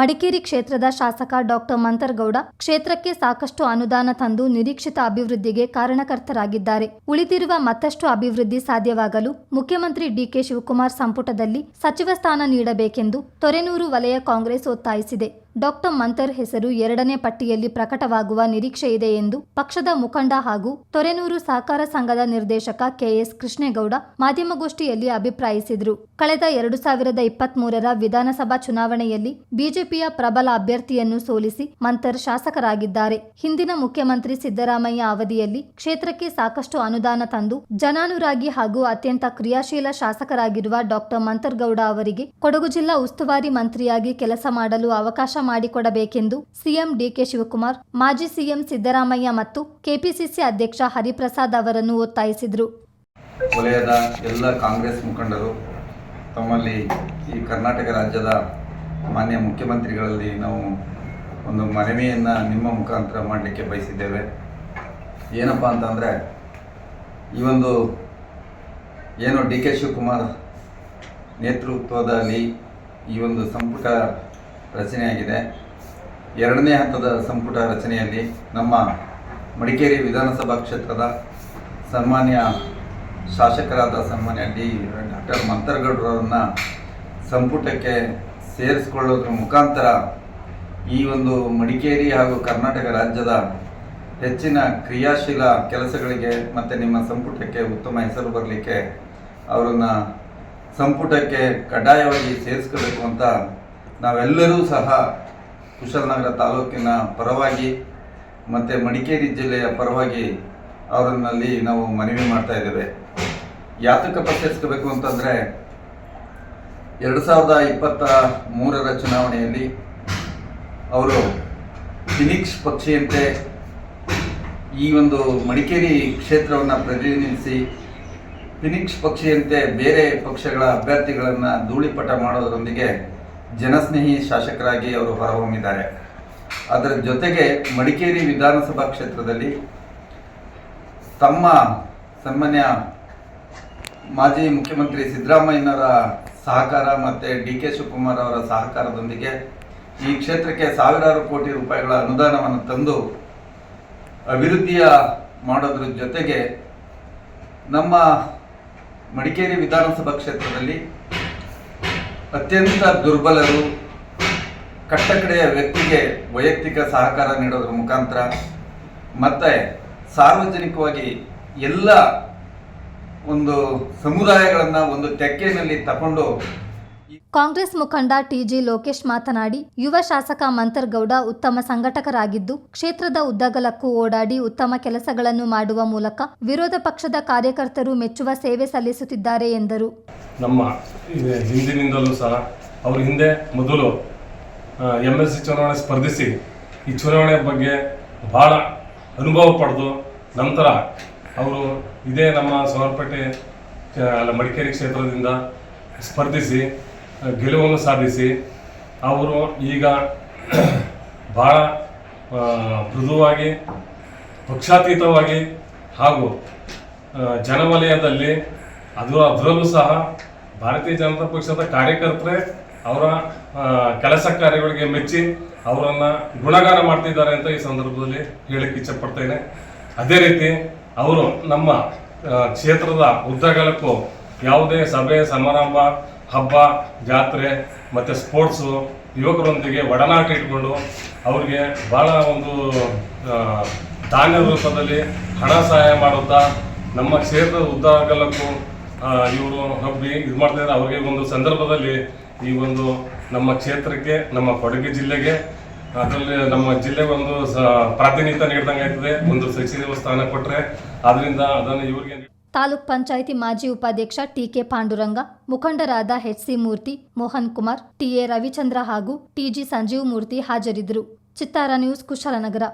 ಮಡಿಕೇರಿ ಕ್ಷೇತ್ರದ ಶಾಸಕ ಡಾಕ್ಟರ್ ಮಂತರ್ಗೌಡ ಕ್ಷೇತ್ರಕ್ಕೆ ಸಾಕಷ್ಟು ಅನುದಾನ ತಂದು ನಿರೀಕ್ಷಿತ ಅಭಿವೃದ್ಧಿಗೆ ಕಾರಣಕರ್ತರಾಗಿದ್ದಾರೆ. ಉಳಿದಿರುವ ಮತ್ತಷ್ಟು ಅಭಿವೃದ್ಧಿ ಸಾಧ್ಯವಾಗಲು ಮುಖ್ಯಮಂತ್ರಿ ಡಿಕೆ ಶಿವಕುಮಾರ್ ಸಂಪುಟದಲ್ಲಿ ಸಚಿವ ಸ್ಥಾನ ನೀಡಬೇಕೆಂದು ತೊರೆನೂರು ವಲಯ ಕಾಂಗ್ರೆಸ್ ಒತ್ತಾಯಿಸಿದೆ. ಡಾಕ್ಟರ್ ಮಂತರ್ ಹೆಸರು 2ನೇ ಪಟ್ಟಿಯಲ್ಲಿ ಪ್ರಕಟವಾಗುವ ನಿರೀಕ್ಷೆ ಇದೆ ಎಂದು ಪಕ್ಷದ ಮುಖಂಡ ಹಾಗೂ ತೊರೆನೂರು ಸಹಕಾರ ಸಂಘದ ನಿರ್ದೇಶಕ ಕೆಎಸ್ ಕೃಷ್ಣೇಗೌಡ ಮಾಧ್ಯಮಗೋಷ್ಠಿಯಲ್ಲಿ ಅಭಿಪ್ರಾಯಿಸಿದರು. ಕಳೆದ 2023ರ ವಿಧಾನಸಭಾ ಚುನಾವಣೆಯಲ್ಲಿ ಬಿಜೆಪಿಯ ಪ್ರಬಲ ಅಭ್ಯರ್ಥಿಯನ್ನು ಸೋಲಿಸಿ ಮಂತರ್ ಶಾಸಕರಾಗಿದ್ದಾರೆ. ಹಿಂದಿನ ಮುಖ್ಯಮಂತ್ರಿ ಸಿದ್ದರಾಮಯ್ಯ ಅವಧಿಯಲ್ಲಿ ಕ್ಷೇತ್ರಕ್ಕೆ ಸಾಕಷ್ಟು ಅನುದಾನ ತಂದು ಜನಾನುರಾಗಿ ಹಾಗೂ ಅತ್ಯಂತ ಕ್ರಿಯಾಶೀಲ ಶಾಸಕರಾಗಿರುವ ಡಾಕ್ಟರ್ ಮಂತರ್ಗೌಡ ಅವರಿಗೆ ಕೊಡಗು ಜಿಲ್ಲಾ ಉಸ್ತುವಾರಿ ಮಂತ್ರಿಯಾಗಿ ಕೆಲಸ ಮಾಡಲು ಅವಕಾಶ ಮಾಡಿಕೊಡಬೇಕೆಂದು ಸಿಎಂ ಡಿಕೆ ಶಿವಕುಮಾರ್, ಮಾಜಿ ಸಿಎಂ ಸಿದ್ದರಾಮಯ್ಯ ಮತ್ತು ಕೆಪಿಸಿಸಿ ಅಧ್ಯಕ್ಷ ಹರಿಪ್ರಸಾದ್ ಅವರನ್ನು ಒತ್ತಾಯಿಸಿದರು. ವಲಯದ ಎಲ್ಲ ಕಾಂಗ್ರೆಸ್ ಮುಖಂಡರು ತಮ್ಮಲ್ಲಿ ಈ ಕರ್ನಾಟಕ ರಾಜ್ಯದ ಮಾನ್ಯ ಮುಖ್ಯಮಂತ್ರಿಗಳಲ್ಲಿ ನಾವು ಒಂದು ಮನವಿಯನ್ನು ನಿಮ್ಮ ಮುಖಾಂತರ ಮಾಡಲಿಕ್ಕೆ ಬಯಸಿದ್ದೇವೆ. ಏನಪ್ಪ ಅಂತಂದರೆ ಈ ಒಂದು ಏನು ಡಿ ಕೆ ಶಿವಕುಮಾರ್ ನೇತೃತ್ವದಲ್ಲಿ ಈ ಒಂದು ಸಂಪುಟ ರಚನೆಯಾಗಿದೆ. 2ನೇ ಹಂತದ ಸಂಪುಟ ರಚನೆಯಲ್ಲಿ ನಮ್ಮ ಮಡಿಕೇರಿ ವಿಧಾನಸಭಾ ಕ್ಷೇತ್ರದ ಸನ್ಮಾನ್ಯ ಶಾಸಕರಾದ ಸನ್ಮಾನ್ಯ ಡಾಕ್ಟರ್ ಮಂತರ್ಗೌಡರನ್ನು ಸಂಪುಟಕ್ಕೆ ಸೇರಿಸಿಕೊಳ್ಳೋದ್ರ ಮುಖಾಂತರ ಈ ಒಂದು ಮಡಿಕೇರಿ ಹಾಗೂ ಕರ್ನಾಟಕ ರಾಜ್ಯದ ಹೆಚ್ಚಿನ ಕ್ರಿಯಾಶೀಲ ಕೆಲಸಗಳಿಗೆ ಮತ್ತು ನಿಮ್ಮ ಸಂಪುಟಕ್ಕೆ ಉತ್ತಮ ಹೆಸರು ಬರಲಿಕ್ಕೆ ಅವರನ್ನು ಸಂಪುಟಕ್ಕೆ ಕಡ್ಡಾಯವಾಗಿ ಸೇರಿಸ್ಕೋಬೇಕು ಅಂತ ನಾವೆಲ್ಲರೂ ಸಹ ಕುಶಾಲನಗರ ತಾಲೂಕಿನ ಪರವಾಗಿ ಮತ್ತು ಮಡಿಕೇರಿ ಜಿಲ್ಲೆಯ ಪರವಾಗಿ ಅವರನ್ನಲ್ಲಿ ನಾವು ಮನವಿ ಮಾಡ್ತಾ ಇದ್ದೇವೆ. ಯಾತಕಪ್ಪ ಸೇರಿಸ್ಕೋಬೇಕು ಅಂತಂದರೆ 2023ರ ಚುನಾವಣೆಯಲ್ಲಿ ಅವರು ಫಿನಿಕ್ಸ್ ಪಕ್ಷಿಯಂತೆ ಈ ಒಂದು ಮಡಿಕೇರಿ ಕ್ಷೇತ್ರವನ್ನು ಪ್ರತಿನಿಧಿಸಿ ಫಿನಿಕ್ಸ್ ಪಕ್ಷಿಯಂತೆ ಬೇರೆ ಪಕ್ಷಗಳ ಅಭ್ಯರ್ಥಿಗಳನ್ನು ಧೂಳಿಪಟ ಮಾಡೋದರೊಂದಿಗೆ ಜನಸ್ನೇಹಿ ಶಾಸಕರಾಗಿ ಅವರು ಹೊರಹೊಮ್ಮಿದ್ದಾರೆ. ಅದರ ಜೊತೆಗೆ ಮಡಿಕೇರಿ ವಿಧಾನಸಭಾ ಕ್ಷೇತ್ರದಲ್ಲಿ ತಮ್ಮ ಸನ್ಮಾನ್ಯ ಮಾಜಿ ಮುಖ್ಯಮಂತ್ರಿ ಸಿದ್ದರಾಮಯ್ಯನವರ ಸಹಕಾರ ಮತ್ತು ಡಿ ಕೆ ಶಿವಕುಮಾರ್ ಅವರ ಸಹಕಾರದೊಂದಿಗೆ ಈ ಕ್ಷೇತ್ರಕ್ಕೆ ಸಾವಿರಾರು ಕೋಟಿ ರೂಪಾಯಿಗಳ ಅನುದಾನವನ್ನು ತಂದು ಅಭಿವೃದ್ಧಿಯ ಮಾಡೋದ್ರ ಜೊತೆಗೆ ನಮ್ಮ ಮಡಿಕೇರಿ ವಿಧಾನಸಭಾ ಕ್ಷೇತ್ರದಲ್ಲಿ ಅತ್ಯಂತ ದುರ್ಬಲರು, ಕಟ್ಟಕಡೆಯ ವ್ಯಕ್ತಿಗೆ ವೈಯಕ್ತಿಕ ಸಹಕಾರ ನೀಡೋದ್ರ ಮುಖಾಂತರ ಮತ್ತು ಸಾರ್ವಜನಿಕವಾಗಿ ಎಲ್ಲ ಒಂದು ಸಮುದಾಯಗಳನ್ನು ಒಂದು ತೆಕ್ಕೆಯಲ್ಲಿ ತಗೊಂಡು. ಕಾಂಗ್ರೆಸ್ ಮುಖಂಡ ಟಿಜಿ ಲೋಕೇಶ್ ಮಾತನಾಡಿ, ಯುವ ಶಾಸಕ ಮಂತರ್ಗೌಡ ಉತ್ತಮ ಸಂಘಟಕರಾಗಿದ್ದು ಕ್ಷೇತ್ರದ ಉದ್ದಗಲಕ್ಕೂ ಓಡಾಡಿ ಉತ್ತಮ ಕೆಲಸಗಳನ್ನು ಮಾಡುವ ಮೂಲಕ ವಿರೋಧ ಪಕ್ಷದ ಕಾರ್ಯಕರ್ತರು ಮೆಚ್ಚುವ ಸೇವೆ ಸಲ್ಲಿಸುತ್ತಿದ್ದಾರೆ ಎಂದರು. ನಮ್ಮ ಹಿಂದಿನಿಂದಲೂ ಸಹ ಅವರು ಹಿಂದೆ ಮೊದಲು MLC ಚುನಾವಣೆ ಸ್ಪರ್ಧಿಸಿ ಈ ಚುನಾವಣೆ ಬಗ್ಗೆ ಭಾಳ ಅನುಭವ ಪಡೆದು ನಂತರ ಅವರು ಇದೇ ನಮ್ಮ ಸೋಮವಾರಪೇಟೆ ಮಡಿಕೇರಿ ಕ್ಷೇತ್ರದಿಂದ ಸ್ಪರ್ಧಿಸಿ ಗೆಲುವನ್ನು ಸಾಧಿಸಿ ಅವರು ಈಗ ಭಾಳ ಮೃದುವಾಗಿ ಪಕ್ಷಾತೀತವಾಗಿ ಹಾಗೂ ಜನವಲಯದಲ್ಲಿ ಅದರಲ್ಲೂ ಸಹ ಭಾರತೀಯ ಜನತಾ ಪಕ್ಷದ ಕಾರ್ಯಕರ್ತರೇ ಅವರ ಕೆಲಸ ಕಾರ್ಯಗಳಿಗೆ ಮೆಚ್ಚಿ ಅವರನ್ನು ಗುಣಗಾನ ಮಾಡ್ತಿದ್ದಾರೆ ಅಂತ ಈ ಸಂದರ್ಭದಲ್ಲಿ ಹೇಳಕ್ಕೆ ಇಚ್ಛಪಡ್ತೇನೆ. ಅದೇ ರೀತಿ ಅವರು ನಮ್ಮ ಕ್ಷೇತ್ರದ ಉದ್ದಗಲಕ್ಕೂ ಯಾವುದೇ ಸಭೆ ಸಮಾರಂಭ, ಹಬ್ಬ, ಜಾತ್ರೆ ಮತ್ತು ಸ್ಪೋರ್ಟ್ಸು ಯುವಕರೊಂದಿಗೆ ಒಡನಾಟ ಇಟ್ಕೊಂಡು ಅವ್ರಿಗೆ ಭಾಳ ಒಂದು ಧಾನ್ಯ ರೂಪದಲ್ಲಿ ಹಣ ಸಹಾಯ ಮಾಡುತ್ತಾ ನಮ್ಮ ಕ್ಷೇತ್ರದ ಉದ್ದಗಲಕ್ಕೂ ಇವರು ಹಬ್ಬಿ ಇದು ಮಾಡ್ತಾಯಿದ್ದಾರೆ. ಅವ್ರಿಗೆ ಒಂದು ಸಂದರ್ಭದಲ್ಲಿ ಈ ಒಂದು ನಮ್ಮ ಕ್ಷೇತ್ರಕ್ಕೆ, ನಮ್ಮ ಕೊಡಗು ಜಿಲ್ಲೆಗೆ, ಅದರಲ್ಲಿ ನಮ್ಮ ಜಿಲ್ಲೆಗೆ ಒಂದು ಪ್ರಾತಿನಿಧ್ಯ ನೀಡ್ದಂಗೆ ಆಯ್ತದೆ. ಒಂದು ಸಚಿವ ಸ್ಥಾನ ಕೊಟ್ಟರೆ ಅದರಿಂದ ಅದನ್ನು ಇವರಿಗೆ. ತಾಲೂಕ್ ಪಂಚಾಯಿತಿ ಮಾಜಿ ಉಪಾಧ್ಯಕ್ಷ ಟಿಕೆ ಪಾಂಡುರಂಗ, ಮುಖಂಡರಾದ HC ಮೂರ್ತಿ, ಮೋಹನ್ ಕುಮಾರ್, ಟಿಎ ರವಿಚಂದ್ರ ಹಾಗೂ ಟಿಜಿ ಸಂಜೀವ್ ಮೂರ್ತಿ ಹಾಜರಿದ್ದರು. ಚಿತ್ತಾರ ನ್ಯೂಸ್, ಕುಶಾಲನಗರ.